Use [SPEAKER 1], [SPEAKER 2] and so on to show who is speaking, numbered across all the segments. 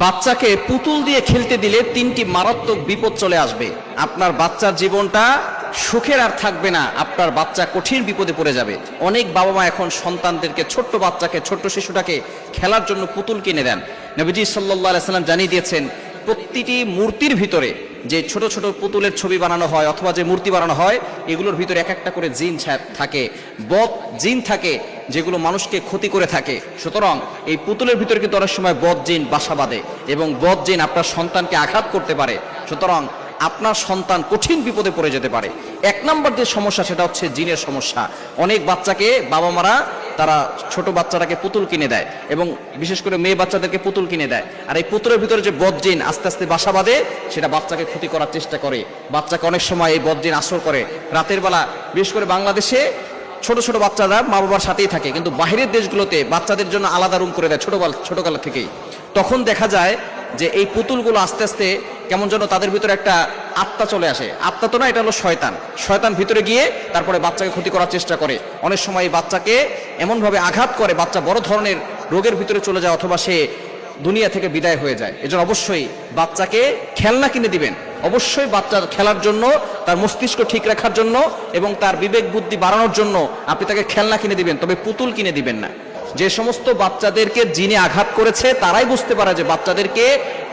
[SPEAKER 1] বাচ্চাকে পুতুল দিয়ে খেলতে দিলে তিনটি মারাত্মক বিপদ চলে আসবে। আপনার বাচ্চার জীবনটা সুখের আর থাকবে না, আপনার বাচ্চা কঠিন বিপদে পড়ে যাবে। অনেক বাবা মা এখন সন্তানদেরকে, ছোট্ট বাচ্চাকে, ছোট্ট শিশুটাকে খেলার জন্য পুতুল কিনে দেন। নবীজি সাল্লাল্লাহু আলাইহি সাল্লাম জানিয়ে দিয়েছেন, প্রতিটি মূর্তির ভিতরে যে ছোট ছোট পুতুলের ছবি বানানো হয় অথবা যে মূর্তি বানানো হয়, এগুলোর ভিতরে এক একটা করে জিন থাকে, বদ জিন থাকে, যেগুলো মানুষকে ক্ষতি করে থাকে। সুতরাং এই পুতুলের ভিতরে কিন্তু অনেক সময় বদ জিন বাসা বাঁধে এবং বদ জিন আপনার সন্তানকে আঘাত করতে পারে। সুতরাং আপনার সন্তান কঠিন বিপদে পড়ে যেতে পারে। এক নম্বর যে সমস্যা, সেটা হচ্ছে জিনের সমস্যা। অনেক বাচ্চাকে বাবা মারা, তারা ছোট বাচ্চাটাকে পুতুল কিনে দেয় এবং বিশেষ করে মেয়ে বাচ্চাদেরকে পুতুল কিনে দেয়। আর এই পুতুলের ভিতরে যে বদজিন আস্তে আস্তে বাসা বাঁধে, সেটা বাচ্চাকে ক্ষতি করার চেষ্টা করে। বাচ্চাকে অনেক সময় এই বদজিন আসর করে। রাতের বেলা বিশেষ করে বাংলাদেশে ছোট ছোট বাচ্চারা মা বাবার সাথেই থাকে, কিন্তু বাইরের দেশগুলোতে বাচ্চাদের জন্য আলাদা রুম করে দেয় ছোটবেলা থেকেই। তখন দেখা যায় যে এই পুতুলগুলো আস্তে আস্তে কেমন যেন তাদের ভিতরে একটা আত্মা চলে আসে। আত্মা তো না, এটা হলো শয়তান ভিতরে গিয়ে তারপরে বাচ্চাকে ক্ষতি করার চেষ্টা করে। অনেক সময় বাচ্চাকে এমনভাবে আঘাত করে, বাচ্চা বড় ধরনের রোগের ভিতরে চলে যায় অথবা সে দুনিয়া থেকে বিদায় হয়ে যায়। এজন্য অবশ্যই বাচ্চাকে খেলনা কিনে দিবেন। অবশ্যই বাচ্চার খেলার জন্য, তার মস্তিষ্ক ঠিক রাখার জন্য এবং তার বিবেক বুদ্ধি বাড়ানোর জন্য আপনি তাকে খেলনা কিনে দিবেন, তবে পুতুল কিনে দিবেন না। যে সমস্ত বাচ্চাদেরকে জিনে আঘাত করেছে তারাই বুঝতে পারে যে বাচ্চাদেরকে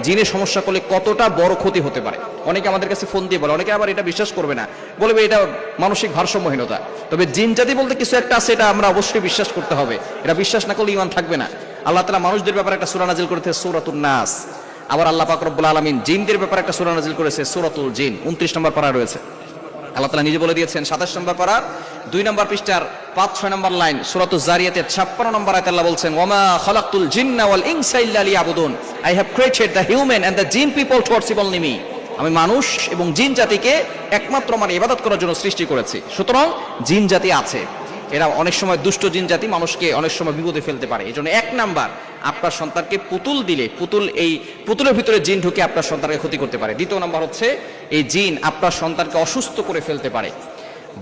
[SPEAKER 1] জিনে সমস্যা করলে কতটা বড় ক্ষতি হতে পারে। অনেকে আমাদের কাছে ফোন দিয়ে বলে, অনেকে আবার এটা বিশ্বাস করবে না, বলবে এটা মানসিক ভারসাম্যহীনতা। তবে জিন জাতি বলতে কিছু একটা আছে, এটা আমরা অবশ্যই বিশ্বাস করতে হবে। এটা বিশ্বাস না করলে ঈমান থাকবে না। আল্লাহ তাআলা মানুষদের ব্যাপারে একটা সূরা নাজিল করেছে, সূরাতুন নাস। আবার আল্লাহ পাক রব্বুল আলামিন জিনদের ব্যাপারে একটা সূরা নাজিল করেছে, সূরাতুল জিন। 29 নম্বর পারা রয়েছে। আল্লাহ তাআলা নিজে বলে দিয়েছেন 27 নম্বর পারার 2 নম্বর পৃষ্ঠার 5-6 নম্বর লাইন, সূরাতুজ জারিয়াতের 56 নম্বর আয়াতে আল্লাহ বলছেন, ওয়ামা খালাকতুল জিন্না ওয়াল ইনসা ইল্লা লিয়াবুদুন, I have created the human and the jinn people to worship only me. আমি মানুষ এবং জিন জাতিকে একমাত্র আমার ইবাদত করার জন্য সৃষ্টি করেছি। সুতরাং জিন জাতি আছে, এরা অনেক সময় দুষ্ট জিন জাতি মানুষকে অনেক সময় বিপদে ফেলতে পারে। এই জন্য 1 নাম্বার, আপনার সন্তানকে পুতুল দিলে এই পুতুলের ভিতরে জিন ঢুকে আপনার সন্তানকে ক্ষতি করতে পারে। 2 নাম্বার হচ্ছে, এই জিন আপনার সন্তানকে অসুস্থ করে ফেলতে পারে।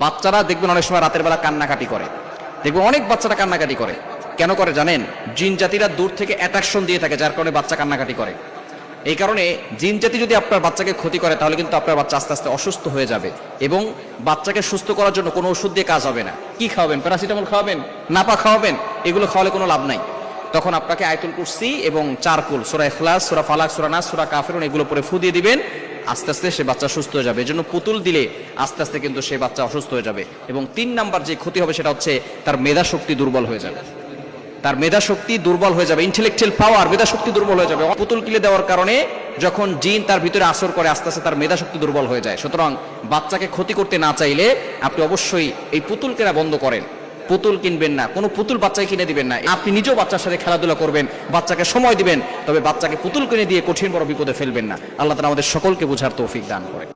[SPEAKER 1] বাচ্চারা দেখবেন অনেক সময় রাতের বেলা কান্নাকাটি করে, দেখবেন অনেক বাচ্চারা কান্নাকাটি করে। কেন করে জানেন? জিন জাতিরা দূর থেকে অ্যাট্রাকশন দিয়ে থাকে, যার কারণে বাচ্চা কান্নাকাটি করে। এই কারণে জিন জাতি যদি আপনার বাচ্চাকে ক্ষতি করে, তাহলে কিন্তু আপনার বাচ্চা আস্তে আস্তে অসুস্থ হয়ে যাবে এবং বাচ্চাকে সুস্থ করার জন্য কোনো ওষুধ দিয়ে কাজ হবে না। কি খাওয়াবেন? প্যারাসিটামল খাওয়াবেন, নাপা খাওয়াবেন? এগুলো খাওয়ালে কোনো লাভ নাই। তখন আপনাকে আয়াতুল কুরসি এবং 4 কুল, সূরা ইখলাস, সূরা ফালাক, সূরা নাস, সূরা কাফিরুন, এগুলো পরে ফু দিয়ে দিবেন। আস্তে আস্তে সে বাচ্চা সুস্থ হয়ে যাবে। এজন্য পুতুল দিলে আস্তে আস্তে কিন্তু সে বাচ্চা অসুস্থ হয়ে যাবে। এবং 3 নাম্বার যে ক্ষতি হবে, সেটা হচ্ছে তার মেধা শক্তি দুর্বল হয়ে যাবে। তার মেধা শক্তি দুর্বল হয়ে যাবে, ইন্টেলেকচুয়াল পাওয়ার, মেধা শক্তি দুর্বল হয়ে যাবে। পুতুল কিনে দেওয়ার কারণে যখন জিন তার ভিতরে আসর করে, আস্তে আস্তে তার মেধা শক্তি দুর্বল হয়ে যায়। সুতরাং বাচ্চাকে ক্ষতি করতে না চাইলে আপনি অবশ্যই এই পুতুল কেনা বন্ধ করেন। পুতুল কিনবেন না, কোনো পুতুল বাচ্চাকে কিনে দিবেন না। আপনি নিজেও বাচ্চার সাথে খেলাধুলা করবেন, বাচ্চাকে সময় দিবেন, তবে বাচ্চাকে পুতুল কিনে দিয়ে কঠিন বড় বিপদে ফেলবেন না। আল্লাহ তাআলা আমাদের সকলকে বোঝার তৌফিক দান করে।